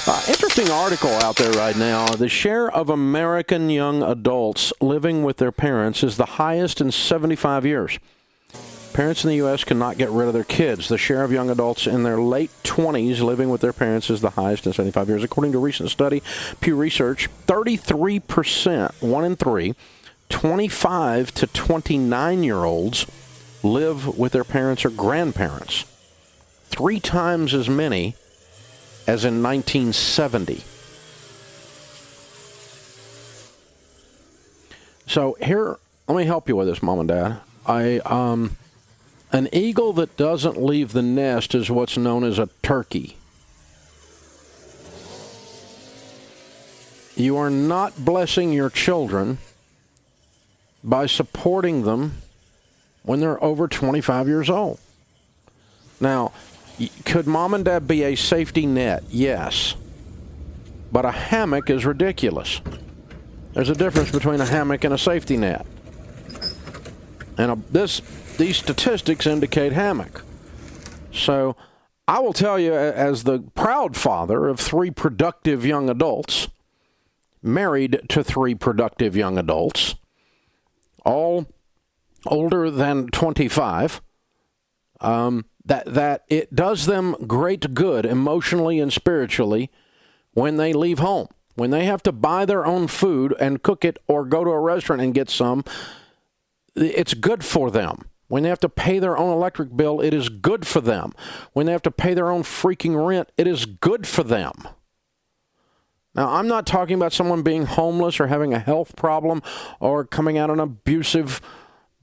Interesting article out there right now. The share of American young adults living with their parents is the highest in 75 years. Parents in the U.S. cannot get rid of their kids. The share of young adults in their late 20s living with their parents is the highest in 75 years. According to a recent study, Pew Research, 33%, 1 in 3, 25 to 29-year-olds live with their parents or grandparents. 3 times as many as in 1970. So here, let me help you with this, Mom and Dad. An eagle that doesn't leave the nest is what's known as a turkey. You are not blessing your children by supporting them when they're over 25 years old. Now, could Mom and Dad be a safety net? Yes. But a hammock is ridiculous. There's a difference between a hammock and a safety net. And these statistics indicate hammock. So I will tell you, as the proud father of 3 productive young adults, married to 3 productive young adults, all older than 25, that it does them great good emotionally and spiritually when they leave home. When they have to buy their own food and cook it or go to a restaurant and get some, it's good for them. When they have to pay their own electric bill, it is good for them. When they have to pay their own freaking rent, it is good for them. Now, I'm not talking about someone being homeless or having a health problem or coming out of an abusive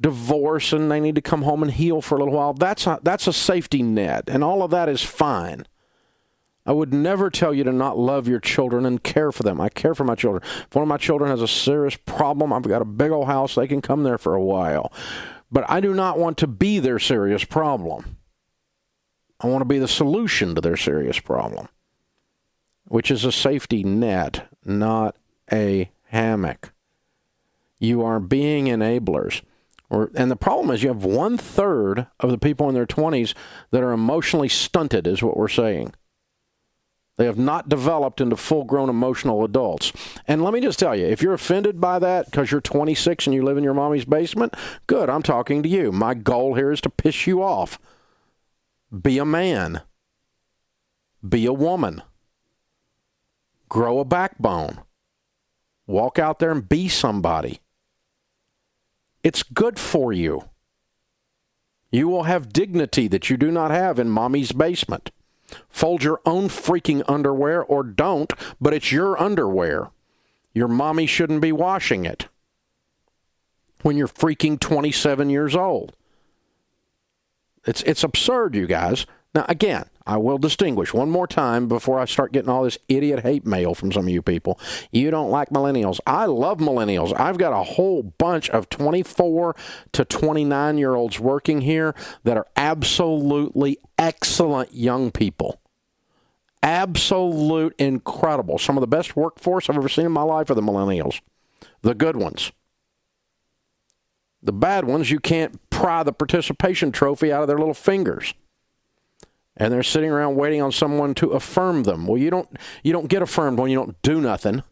divorce and they need to come home and heal for a little while. That's a safety net, and all of that is fine. I would never tell you to not love your children and care for them. I care for my children. If one of my children has a serious problem, I've got a big old house. They can come there for a while. But I do not want to be their serious problem. I want to be the solution to their serious problem, which is a safety net, not a hammock. You are being enablers. And the problem is you have 1/3 of the people in their 20s that are emotionally stunted, is what we're saying. They have not developed into full-grown emotional adults. And let me just tell you, if you're offended by that because you're 26 and you live in your mommy's basement, good, I'm talking to you. My goal here is to piss you off. Be a man. Be a woman. Grow a backbone. Walk out there and be somebody. It's good for you. You will have dignity that you do not have in mommy's basement. Fold your own freaking underwear or don't, but it's your underwear. Your mommy shouldn't be washing it when you're freaking 27 years old. It's absurd, you guys. Now, again, I will distinguish one more time before I start getting all this idiot hate mail from some of you people. You don't like millennials. I love millennials. I've got a whole bunch of 24 to 29-year-olds working here that are absolutely excellent young people. Absolute incredible. Some of the best workforce I've ever seen in my life are the millennials. The good ones. The bad ones, you can't pry the participation trophy out of their little fingers. And they're sitting around waiting on someone to affirm them. Well, you don't get affirmed when you don't do nothing.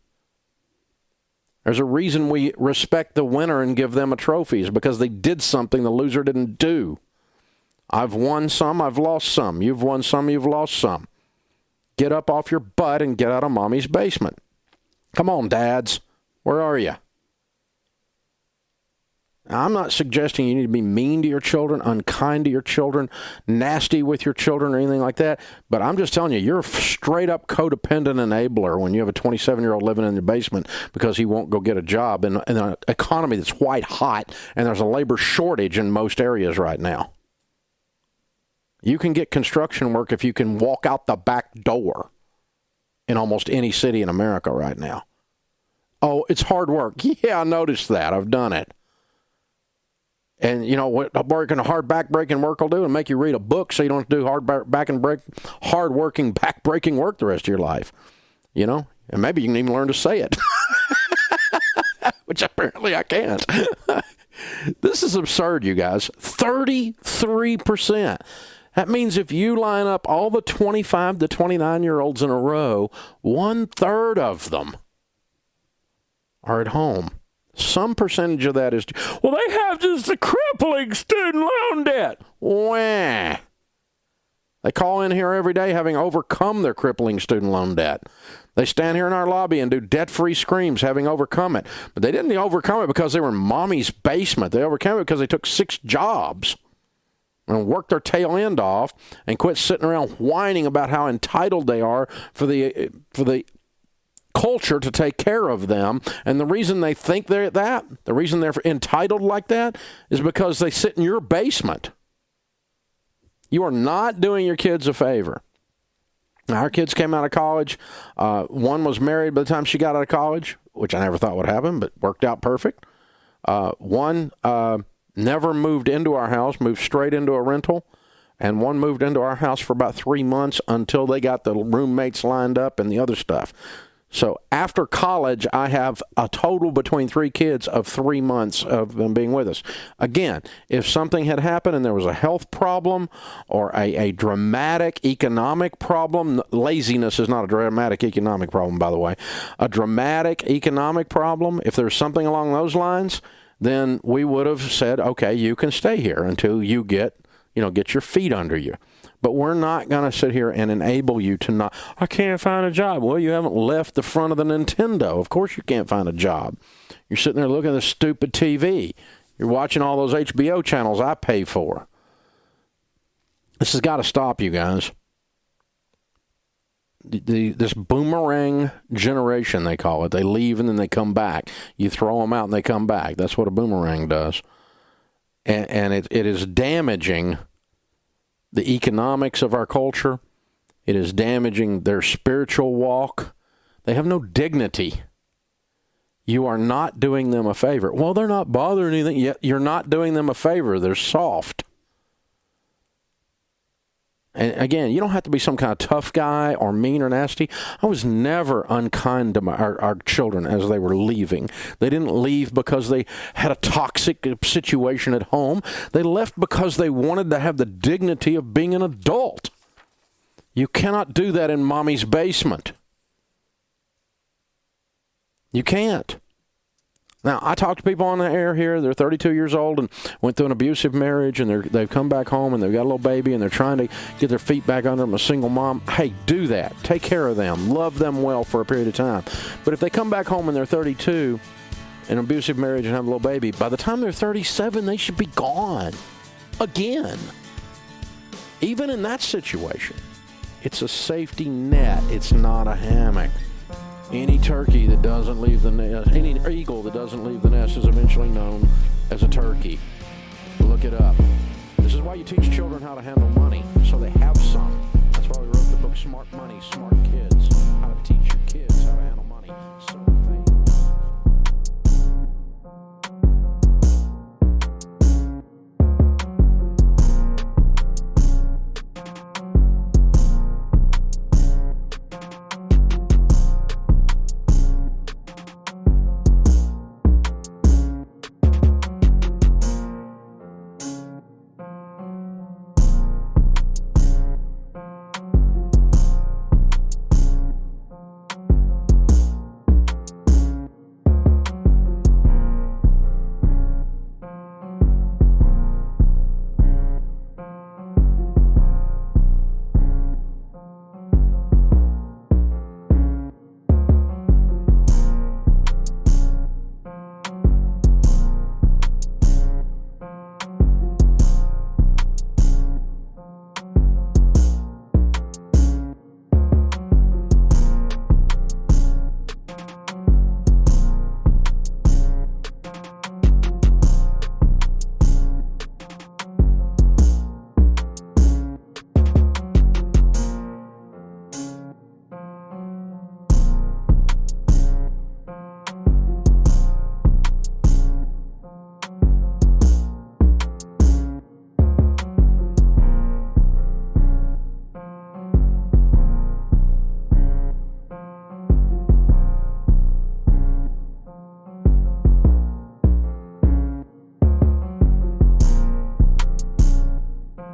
There's a reason we respect the winner and give them a trophy, is because they did something the loser didn't do. I've won some, I've lost some. You've won some, you've lost some. Get up off your butt and get out of mommy's basement. Come on, dads. Where are you? Now, I'm not suggesting you need to be mean to your children, unkind to your children, nasty with your children or anything like that, but I'm just telling you, you're a straight-up codependent enabler when you have a 27-year-old living in your basement because he won't go get a job in an economy that's white hot, and there's a labor shortage in most areas right now. You can get construction work if you can walk out the back door in almost any city in America right now. Oh, it's hard work. Yeah, I noticed that. I've done it. And you know what working a hard back-breaking work will do? It'll make you read a book so you don't have to do hard-working, back-breaking work the rest of your life. You know? And maybe you can even learn to say it. Which apparently I can't. This is absurd, you guys. 33%. That means if you line up all the 25 to 29-year-olds in a row, 1/3 of them are at home. Some percentage of that is, well, they have just a crippling student loan debt. Wah. They call in here every day having overcome their crippling student loan debt. They stand here in our lobby and do debt-free screams having overcome it. But they didn't overcome it because they were in mommy's basement. They overcame it because they took 6 jobs and worked their tail end off and quit sitting around whining about how entitled they are for the culture to take care of them. And the reason they think they're that, the reason they're entitled like that, is because they sit in your basement. You are not doing your kids a favor. Now, our kids came out of college. One was married by the time she got out of college, which I never thought would happen, but worked out perfect. One never moved into our house, moved straight into a rental. And one moved into our house for about 3 months until they got the roommates lined up and the other stuff. So after college, I have a total between 3 kids of 3 months of them being with us. Again, if something had happened and there was a health problem or a dramatic economic problem, laziness is not a dramatic economic problem, by the way, a dramatic economic problem, if there's something along those lines, then we would have said, okay, you can stay here until you get your feet under you. But we're not going to sit here and enable you to not, I can't find a job. Well, you haven't left the front of the Nintendo. Of course you can't find a job. You're sitting there looking at this stupid TV. You're watching all those HBO channels I pay for. This has got to stop, you guys. This boomerang generation, they call it. They leave and then they come back. You throw them out and they come back. That's what a boomerang does. And it is damaging the economics of our culture. It is damaging their spiritual walk. They have no dignity. You are not doing them a favor. Well, they're not bothering anything. Yet you're not doing them a favor. They're soft. And again, you don't have to be some kind of tough guy or mean or nasty. I was never unkind to our children as they were leaving. They didn't leave because they had a toxic situation at home. They left because they wanted to have the dignity of being an adult. You cannot do that in mommy's basement. You can't. Now, I talk to people on the air here. They're 32 years old and went through an abusive marriage, and they've come back home, and they've got a little baby, and they're trying to get their feet back under them, a single mom. Hey, do that. Take care of them. Love them well for a period of time. But if they come back home and they're 32, in an abusive marriage and have a little baby, by the time they're 37, they should be gone. Again. Even in that situation, it's a safety net. It's not a hammock. Any turkey that doesn't leave the nest, any eagle that doesn't leave the nest is eventually known as a turkey. Look it up. This is why you teach children how to handle money.